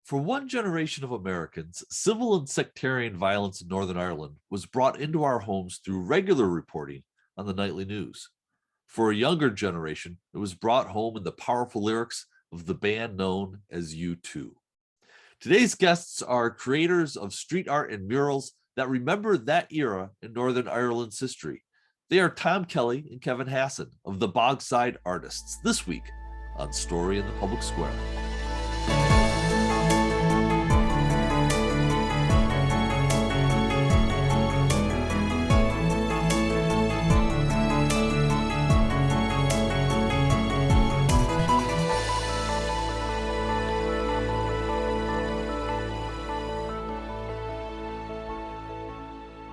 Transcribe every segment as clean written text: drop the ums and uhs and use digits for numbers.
For one generation of Americans, civil and sectarian violence in Northern Ireland was brought into our homes through regular reporting on the nightly news. For a younger generation, it was brought home in the powerful lyrics of the band known as U2. Today's guests are creators of street art and murals that remember that era in Northern Ireland's history. They are Tom Kelly and Kevin Hasson of the Bogside Artists this week on Story in the Public Square.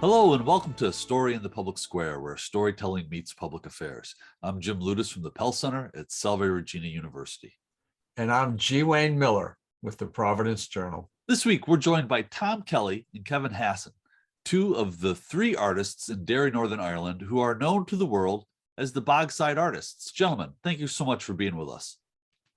Hello and welcome to Story in the Public Square, where storytelling meets public affairs. I'm Jim Ludis from the Pell Center at Salve Regina University. And I'm G. Wayne Miller with the Providence Journal. This week, we're joined by Tom Kelly and Kevin Hasson, two of the three artists in Derry, Northern Ireland, who are known to the world as the Bogside Artists. Gentlemen, thank you so much for being with us.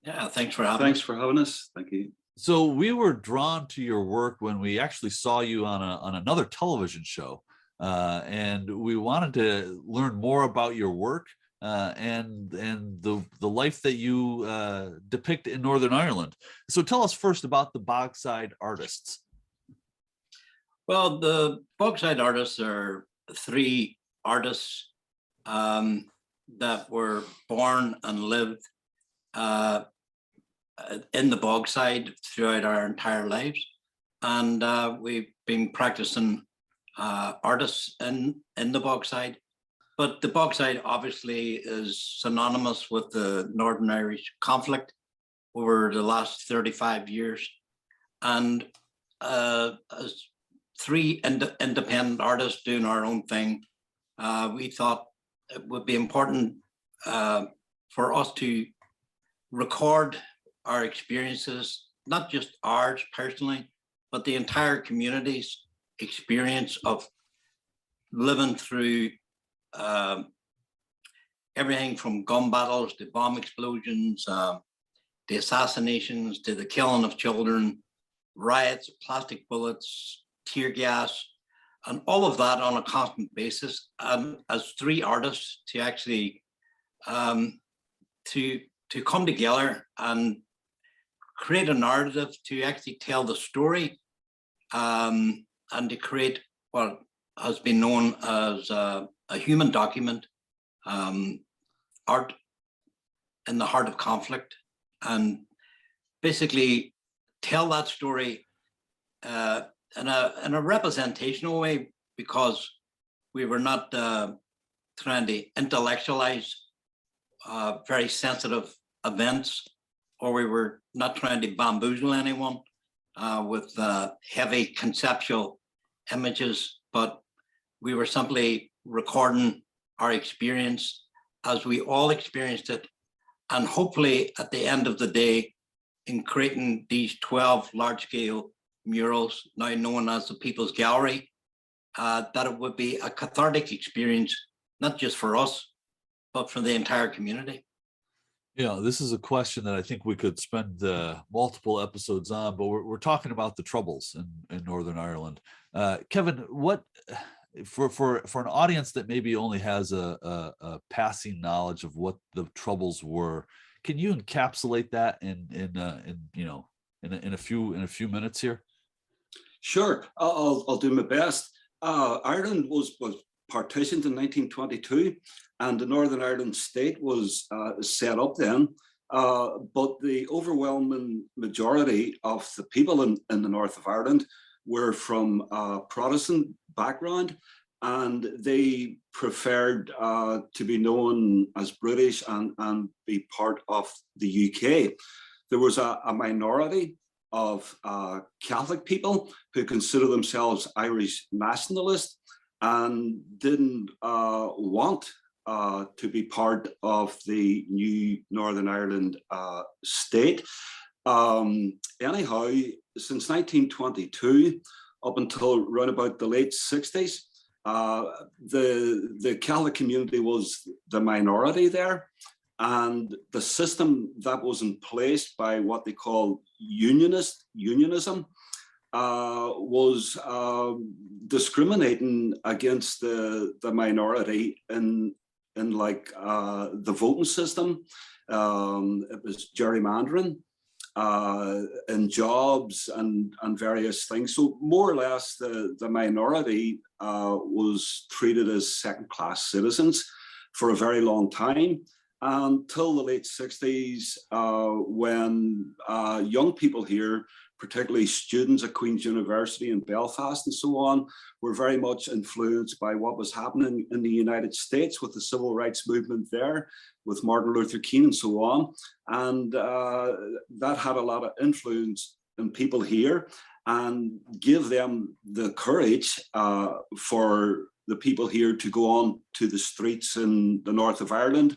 Yeah, thanks for having us. Thank you. So we were drawn to your work when we actually saw you on another television show, and we wanted to learn more about your work and the life that you depict in Northern Ireland. So tell us first about the Bogside Artists. Well, the Boxside Artists are three artists that were born and lived in the Bogside throughout our entire lives, and we've been practicing artists in the Bogside. But the Bogside obviously is synonymous with the Northern Irish conflict over the last 35 years, and as three independent artists doing our own thing, we thought it would be important for us to record our experiences, not just ours personally, but the entire community's experience of living through everything from gun battles to bomb explosions, the assassinations to the killing of children, riots, plastic bullets, tear gas, and all of that on a constant basis. As three artists to actually to come together and create a narrative to actually tell the story, and to create what has been known as a human document, art in the heart of conflict, and basically tell that story in a representational way, because we were not trying to intellectualize very sensitive events, or we were not trying to bamboozle anyone with heavy conceptual images, but we were simply recording our experience as we all experienced it. And hopefully at the end of the day, in creating these 12 large-scale murals, now known as the People's Gallery, that it would be a cathartic experience, not just for us, but for the entire community. Yeah, this is a question that I think we could spend multiple episodes on, but we're talking about the Troubles in Northern Ireland. Kevin, what for an audience that maybe only has a passing knowledge of what the Troubles were, can you encapsulate that in a few minutes here? Sure, I'll do my best. Ireland was partitioned in 1922, and the Northern Ireland state was set up then. But the overwhelming majority of the people in the north of Ireland were from Protestant background, and they preferred to be known as British and be part of the UK. There was a minority of Catholic people who consider themselves Irish nationalists and didn't want to be part of the new Northern Ireland state. Anyhow, since 1922 up until around about the late 60s, the Catholic community was the minority there, And the system that was in place by what they call unionism was discriminating against the minority in like the voting system. It was gerrymandering in jobs and various things. So more or less the minority was treated as second-class citizens for a very long time, until the late 60s, when young people here, particularly students at Queen's University in Belfast and so on, were very much influenced by what was happening in the United States with the civil rights movement there, with Martin Luther King and so on. And that had a lot of influence in people here and give them the courage for the people here to go on to the streets in the north of Ireland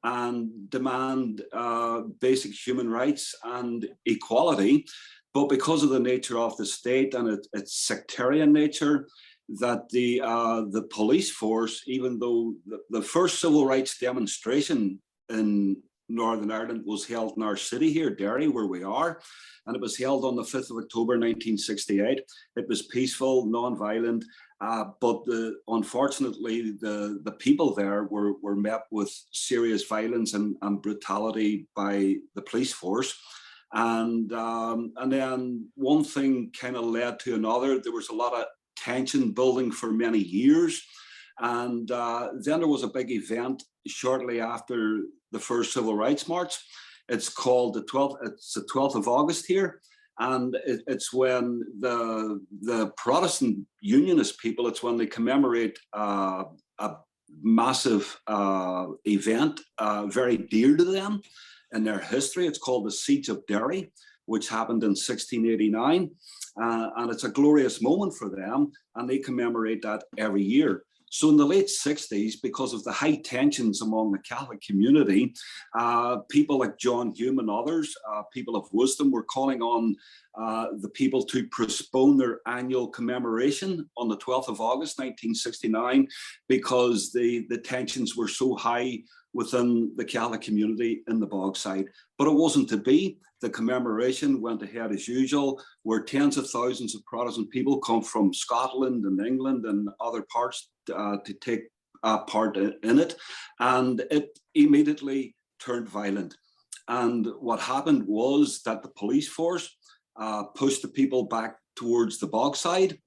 and demand basic human rights and equality. But because of the nature of the state and its sectarian nature, that the police force, even though the first civil rights demonstration in Northern Ireland was held in our city here, Derry, where we are, and it was held on the 5th of October 1968. It was peaceful, non-violent, but unfortunately the people there were met with serious violence and brutality by the police force. And then one thing kind of led to another. There was a lot of tension building for many years. And then there was a big event shortly after the first Civil Rights March. It's called the 12th of August here. And it's when the Protestant Unionist people, it's when they commemorate a massive event very dear to them in their history. It's called the Siege of Derry, which happened in 1689. And it's a glorious moment for them, and they commemorate that every year. So in the late 60s, because of the high tensions among the Catholic community, people like John Hume and others, people of wisdom, were calling on the people to postpone their annual commemoration on the 12th of August, 1969, because the tensions were so high within the Catholic community in the Bogside. But it wasn't to be. The commemoration went ahead as usual, where tens of thousands of Protestant people come from Scotland and England and other parts to take part in it. And it immediately turned violent. And what happened was that the police force pushed the people back towards the Bogside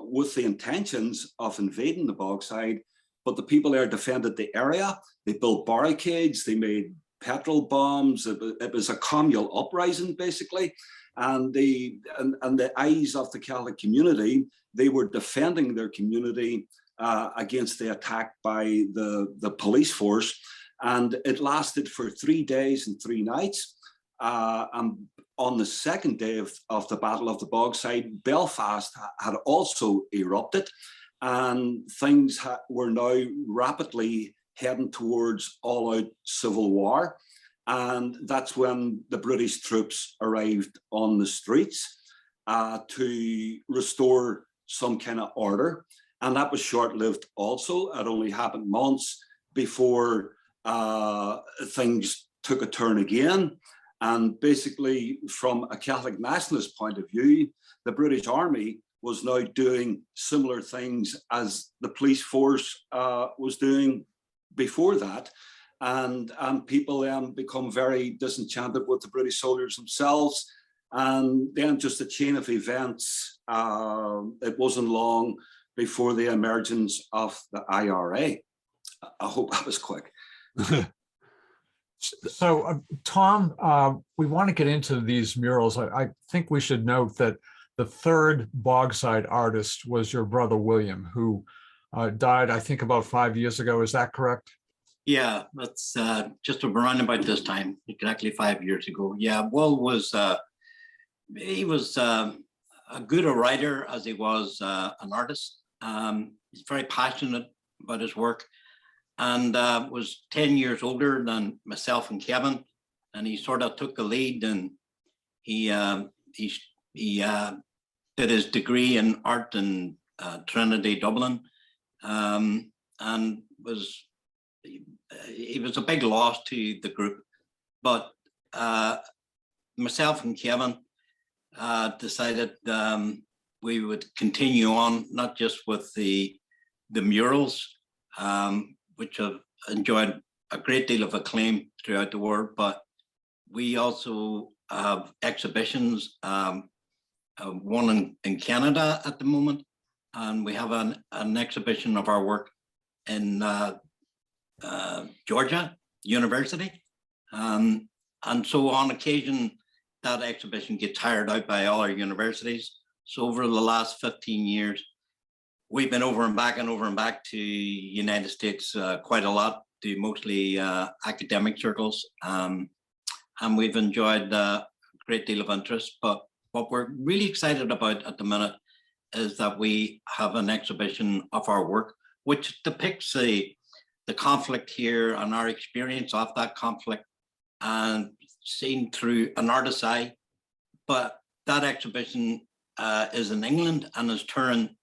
with the intentions of invading the Bogside. But the people there defended the area. They built barricades, they made petrol bombs. It was a communal uprising, basically. And the eyes of the Catholic community, they were defending their community against the attack by the police force. And it lasted for 3 days and 3 nights. And on the second day of the Battle of the Bogside, Belfast had also erupted. And things were now rapidly heading towards all-out civil war. And that's when the British troops arrived on the streets to restore some kind of order. And that was short-lived also. It only happened months before things took a turn again. And basically, from a Catholic nationalist point of view, the British Army was now doing similar things as the police force was doing before that. And people then become very disenchanted with the British soldiers themselves. And then just a chain of events. It wasn't long before the emergence of the IRA. I hope that was quick. So, Tom, we want to get into these murals. I think we should note that the third Bogside artist was your brother, William, who died, I think, about 5 years ago. Is that correct? Yeah, that's just around about this time, exactly 5 years ago. Yeah, Will was, he was as good a writer as he was an artist. He's very passionate about his work, and was 10 years older than myself and Kevin. And he sort of took the lead, and he did his degree in art in Trinity, Dublin, and was he was a big loss to the group. But myself and Kevin decided we would continue on, not just with the murals, which have enjoyed a great deal of acclaim throughout the world, but we also have exhibitions, one in Canada at the moment, and we have an exhibition of our work in Georgia University. And so on occasion, that exhibition gets hired out by all our universities. So over the last 15 years, we've been over and back to United States quite a lot, to mostly academic circles. And we've enjoyed a great deal of interest. But what we're really excited about at the minute is that we have an exhibition of our work, which depicts the conflict here and our experience of that conflict, and seen through an artist's eye. But that exhibition is in England and is touring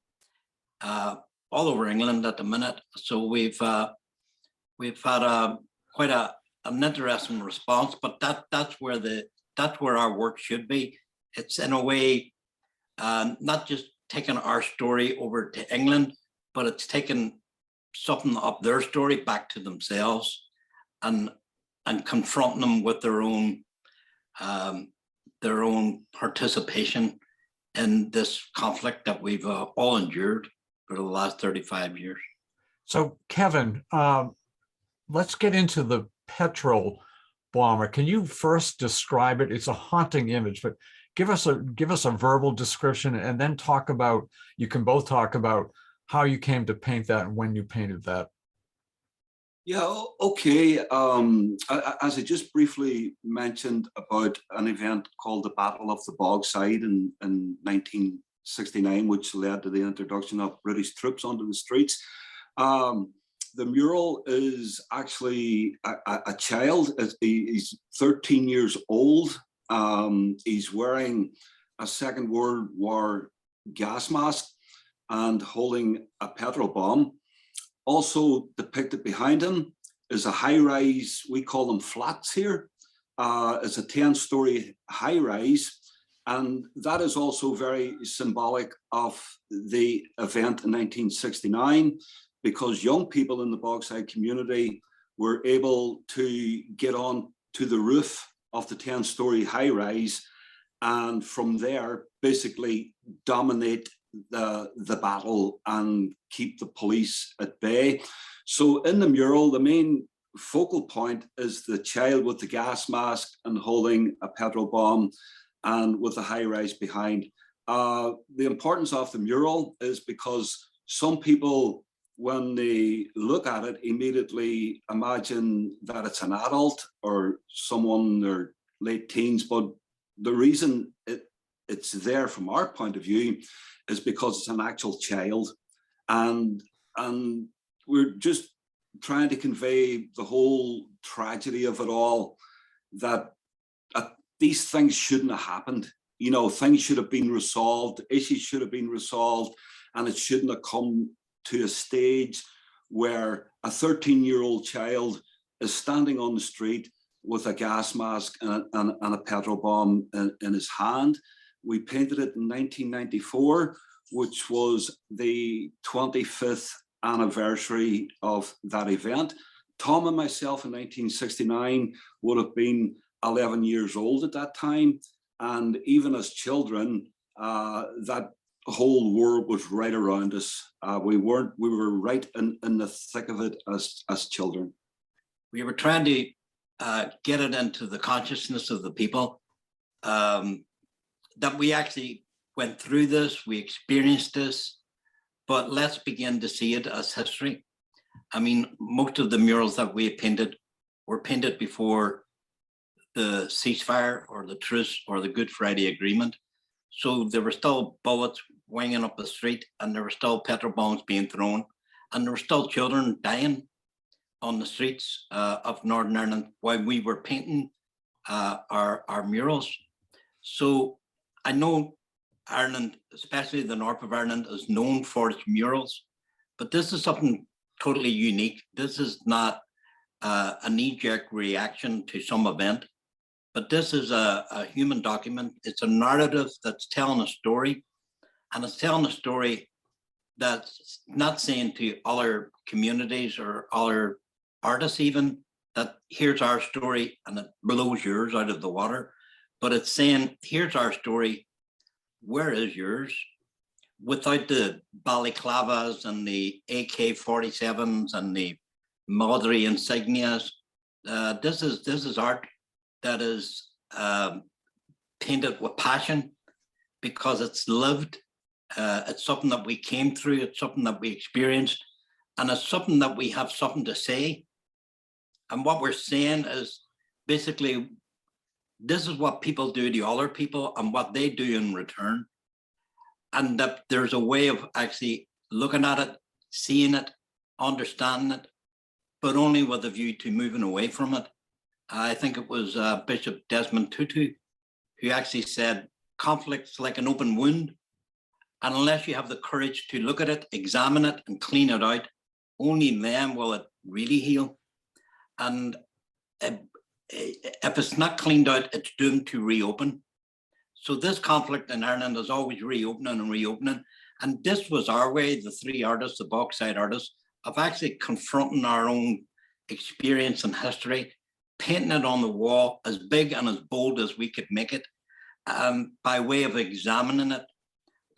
all over England at the minute. So we've had quite an interesting response. But that's where our work should be. It's in a way not just taking our story over to England, but it's taking something of their story back to themselves and confronting them with their own participation in this conflict that we've all endured for the last 35 years. So, Kevin, let's get into the petrol bomber. Can you first describe it? It's a haunting image, but give us a verbal description, and then you can both talk about how you came to paint that and when you painted that. Yeah, okay. As I just briefly mentioned about an event called the Battle of the Bogside in 1969, which led to the introduction of British troops onto the streets. The mural is actually a child. He's 13 years old. He's wearing a Second World War gas mask and holding a petrol bomb. Also depicted behind him is a high-rise, we call them flats here. It's a 10-story high-rise, and that is also very symbolic of the event in 1969, because young people in the Bogside community were able to get on to the roof of the 10-story high-rise, and from there basically dominate the battle and keep the police at bay. So in the mural, the main focal point is the child with the gas mask and holding a petrol bomb and with the high rise behind. The importance of the mural is because some people, when they look at it, immediately imagine that it's an adult or someone in their late teens, but the reason it's there from our point of view is because it's an actual child, and we're just trying to convey the whole tragedy of it all, that these things shouldn't have happened. You know, things should have been resolved, issues should have been resolved, and it shouldn't have come to a stage where a 13-year-old child is standing on the street with a gas mask and a petrol bomb in his hand. We painted it in 1994, which was the 25th anniversary of that event. Tom and myself in 1969 would have been 11 years old at that time. And even as children, that whole world was right around us. We were right in the thick of it as children. We were trying to get it into the consciousness of the people, that we actually went through this, we experienced this, but let's begin to see it as history. I mean, most of the murals that we painted were painted before the ceasefire or the truce or the Good Friday Agreement. So there were still bullets winging up the street, and there were still petrol bombs being thrown, and there were still children dying on the streets of Northern Ireland while we were painting our murals. So I know Ireland, especially the north of Ireland, is known for its murals, but this is something totally unique. This is not a knee-jerk reaction to some event, but this is a human document. It's a narrative that's telling a story, and it's telling a story that's not saying to other communities or other artists even that here's our story and it blows yours out of the water, but it's saying here's our story, where is yours? Without the balaclavas and the AK-47s and the military insignias, this is art that is painted with passion because it's lived. It's something that we came through. It's something that we experienced, and it's something that we have something to say. And what we're saying is basically, this is what people do to other people and what they do in return. And that there's a way of actually looking at it, seeing it, understanding it, but only with a view to moving away from it. I think it was Bishop Desmond Tutu who actually said, conflict's like an open wound. And unless you have the courage to look at it, examine it, and clean it out, only then will it really heal. And if it's not cleaned out, it's doomed to reopen. So this conflict in Ireland is always reopening and reopening. And this was our way, the three artists, the Boxside Artists, of actually confronting our own experience and history, painting it on the wall as big and as bold as we could make it, by way of examining it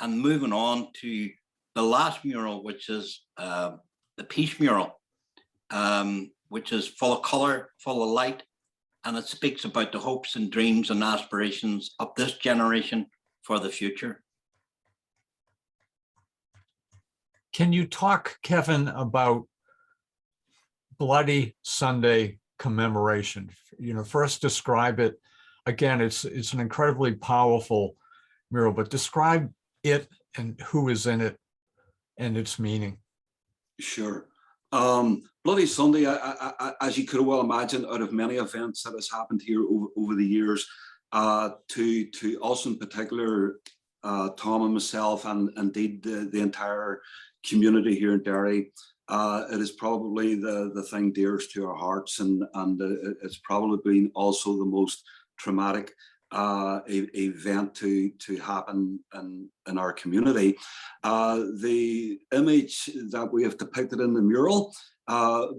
and moving on to the last mural, which is the Peace Mural, which is full of color, full of light, and it speaks about the hopes and dreams and aspirations of this generation for the future. Can you talk, Kevin, about Bloody Sunday commemoration? You know, first describe it. Again, it's an incredibly powerful mural, but describe it and who is in it and its meaning. Sure. Bloody Sunday, as you could well imagine, out of many events that has happened here over the years, to us in particular, Tom and myself, and indeed the entire community here in Derry, it is probably the thing dearest to our hearts, and it's probably been also the most traumatic event to happen in our community. The image that we have depicted in the mural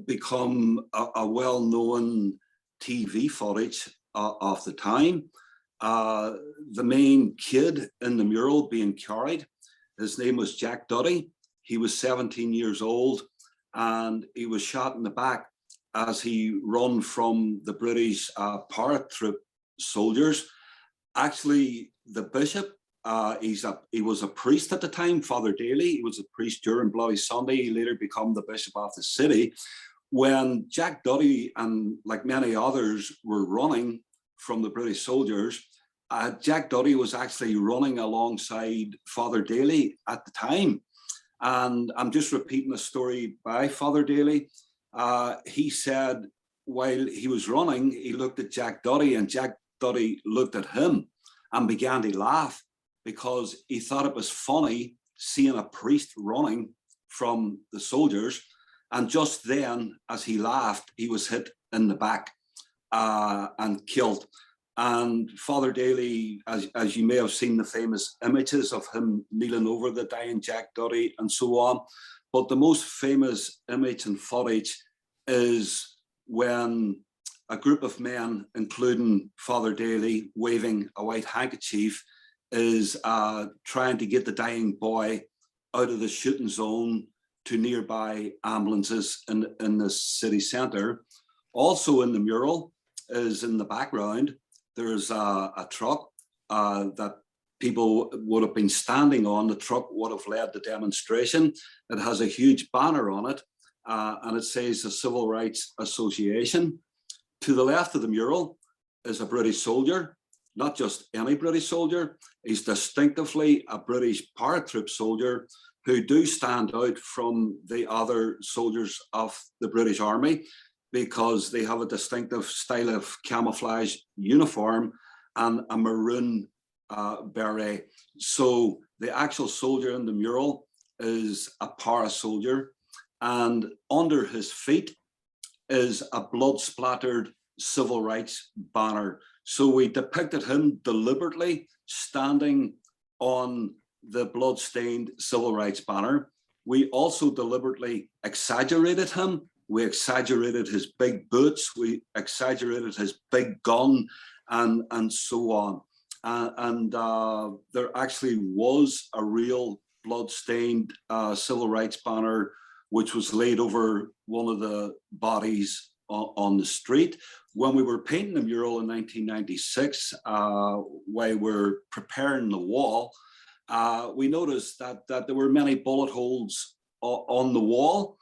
become a well-known TV footage of the time. The main kid in the mural being carried, his name was Jack Duddy. He was 17 years old, and he was shot in the back as he run from the British paratroop soldiers. Actually, the bishop, he was a priest at the time, Father Daly. He was a priest during Bloody Sunday. He later became the bishop of the city. When Jack Duddy and like many others were running from the British soldiers, Jack Duddy was actually running alongside Father Daly at the time. And I'm just repeating a story by Father Daly. He said while he was running, he looked at Jack Duddy, and Jack Duddy looked at him and began to laugh because he thought it was funny seeing a priest running from the soldiers. And just then, as he laughed, he was hit in the back and killed. And Father Daly, as you may have seen the famous images of him kneeling over the dying Jack Duddy and so on. But the most famous image and footage is when a group of men, including Father Daly, waving a white handkerchief, is trying to get the dying boy out of the shooting zone to nearby ambulances in the city centre. Also in the mural is in the background, there's a truck that people would have been standing on. The truck would have led the demonstration. It has a huge banner on it, and it says the Civil Rights Association. To the left of the mural is a British soldier, not just any British soldier. He's distinctively a British paratroop soldier who do stand out from the other soldiers of the British Army because they have a distinctive style of camouflage uniform and a maroon beret. So the actual soldier in the mural is a para soldier, and under his feet is a blood-splattered civil rights banner. So we depicted him deliberately standing on the blood-stained civil rights banner. We also deliberately exaggerated him. We exaggerated his big boots. We exaggerated his big gun, and so on. There actually was a real blood-stained civil rights banner, which was laid over one of the bodies on the street. When we were painting the mural in 1996, while we were preparing the wall, we noticed that there were many bullet holes on the wall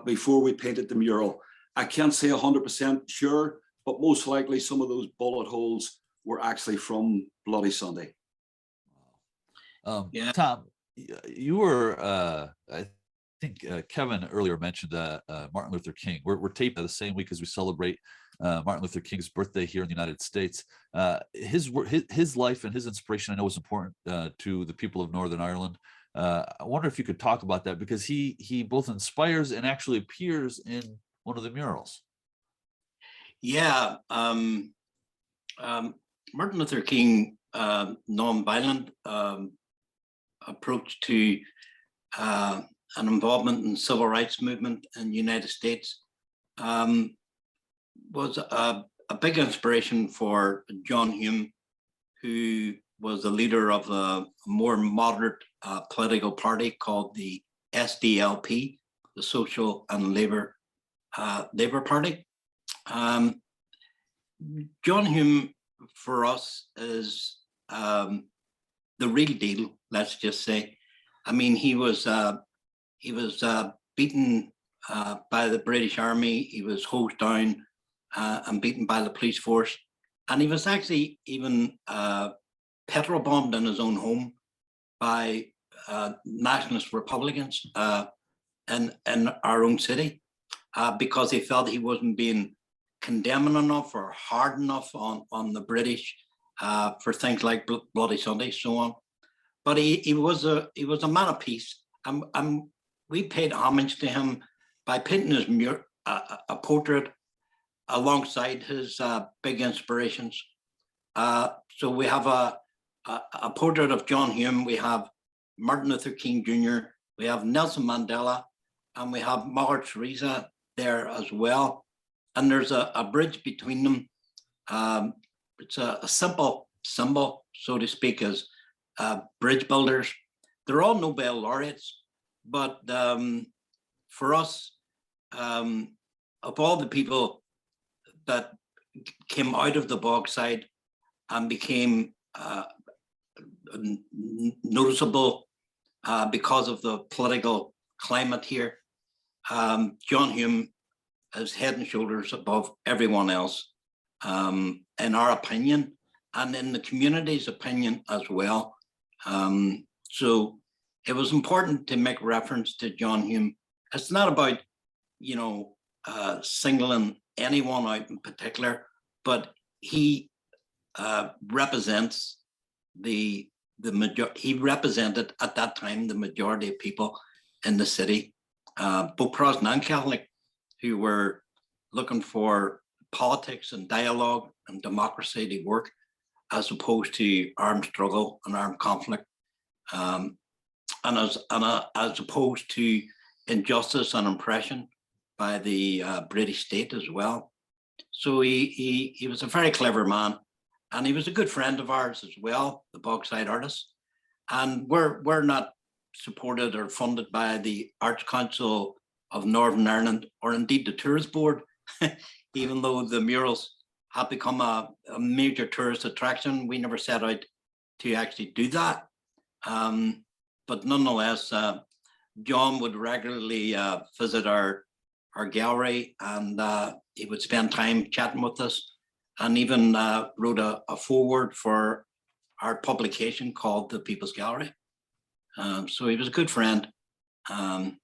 before we painted the mural. I can't say 100% sure, but most likely some of those bullet holes were actually from Bloody Sunday. Yeah. Tom, you were, I think Kevin earlier mentioned Martin Luther King. We're taping the same week as we celebrate Martin Luther King's birthday here in the United States. His life and his inspiration, I know, was important to the people of Northern Ireland. I wonder if you could talk about that, because he both inspires and actually appears in one of the murals. Yeah. Martin Luther King nonviolent approach to an involvement in civil rights movement in the United States was a big inspiration for John Hume, who was the leader of a more moderate political party called the SDLP, the Social and Labour Party. John Hume, for us, is the real deal, let's just say. I mean, he was beaten by the British Army. He was hosed down and beaten by the police force. And he was actually even petrol bombed in his own home by nationalist Republicans in our own city because he felt he wasn't being condemning enough or hard enough on the British for things like Bloody Sunday, so on. But he was a man of peace, and we paid homage to him by painting his a portrait alongside his big inspirations. So we have a portrait of John Hume, we have Martin Luther King Jr., we have Nelson Mandela, and we have Mother Teresa there as well. And there's a bridge between them. It's a simple symbol, so to speak, as bridge builders. They're all Nobel laureates, but for us, of all the people that came out of the Bogside and became noticeable because of the political climate here, John Hume is head and shoulders above everyone else, in our opinion, and in the community's opinion as well. So it was important to make reference to John Hume. It's not about, singling anyone out in particular, but he represents he represented at that time the majority of people in the city, both Protestant and Catholic, who were looking for politics and dialogue and democracy to work, as opposed to armed struggle and armed conflict, and as opposed to injustice and oppression by the British state as well. So he was a very clever man, and he was a good friend of ours as well, the Boxside Artists. And we're not supported or funded by the Arts Council of Northern Ireland, or indeed the Tourist Board, even though the murals have become a major tourist attraction. We never set out to actually do that. But nonetheless, John would regularly visit our gallery, and he would spend time chatting with us, and even wrote a foreword for our publication called The People's Gallery. So he was a good friend. I'm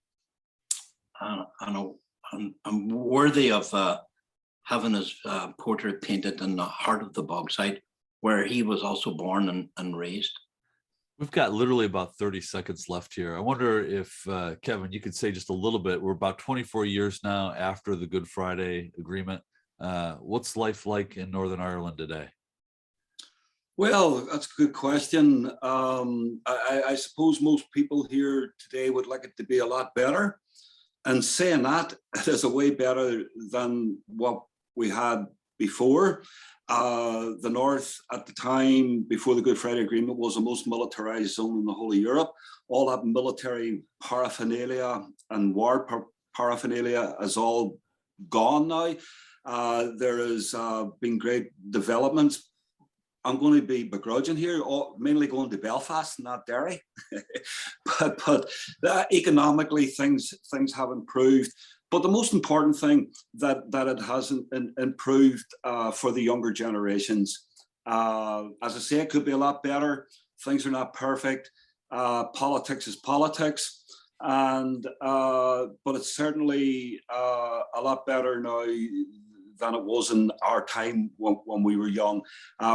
worthy of having his portrait painted in the heart of the Bogside, where he was also born and raised. We've got literally about 30 seconds left here. I wonder if, Kevin, you could say just a little bit. We're about 24 years now after the Good Friday Agreement. What's life like in Northern Ireland today? Well, that's a good question. I suppose most people here today would like it to be a lot better. And saying that, it is a way better than what we had before. The North at the time, before the Good Friday Agreement, was the most militarized zone in the whole of Europe. All that military paraphernalia and war paraphernalia is all gone now. There has been great developments. I'm going to be begrudging here, mainly going to Belfast, not Derry. but economically, things have improved. But the most important thing that it has improved for the younger generations. As I say, it could be a lot better. Things are not perfect. Politics is politics, but it's certainly a lot better now than it was in our time when we were young.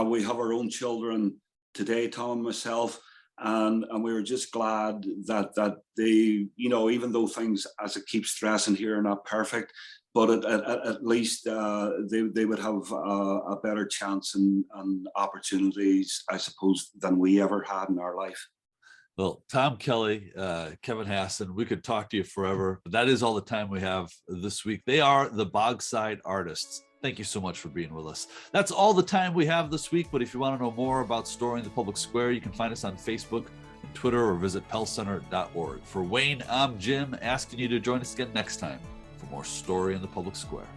We have our own children today, Tom and myself, and we were just glad that they, even though things, as it keeps stressing here, are not perfect, but at least they would have a better chance and opportunities, I suppose, than we ever had in our life. Well, Tom, Kelly, Kevin Hasson, we could talk to you forever, but that is all the time we have this week. They are the Bogside Artists. Thank you so much for being with us. That's all the time we have this week, but if you want to know more about Story in the Public Square, you can find us on Facebook and Twitter or visit pellcenter.org. For Wayne, I'm Jim, asking you to join us again next time for more Story in the Public Square.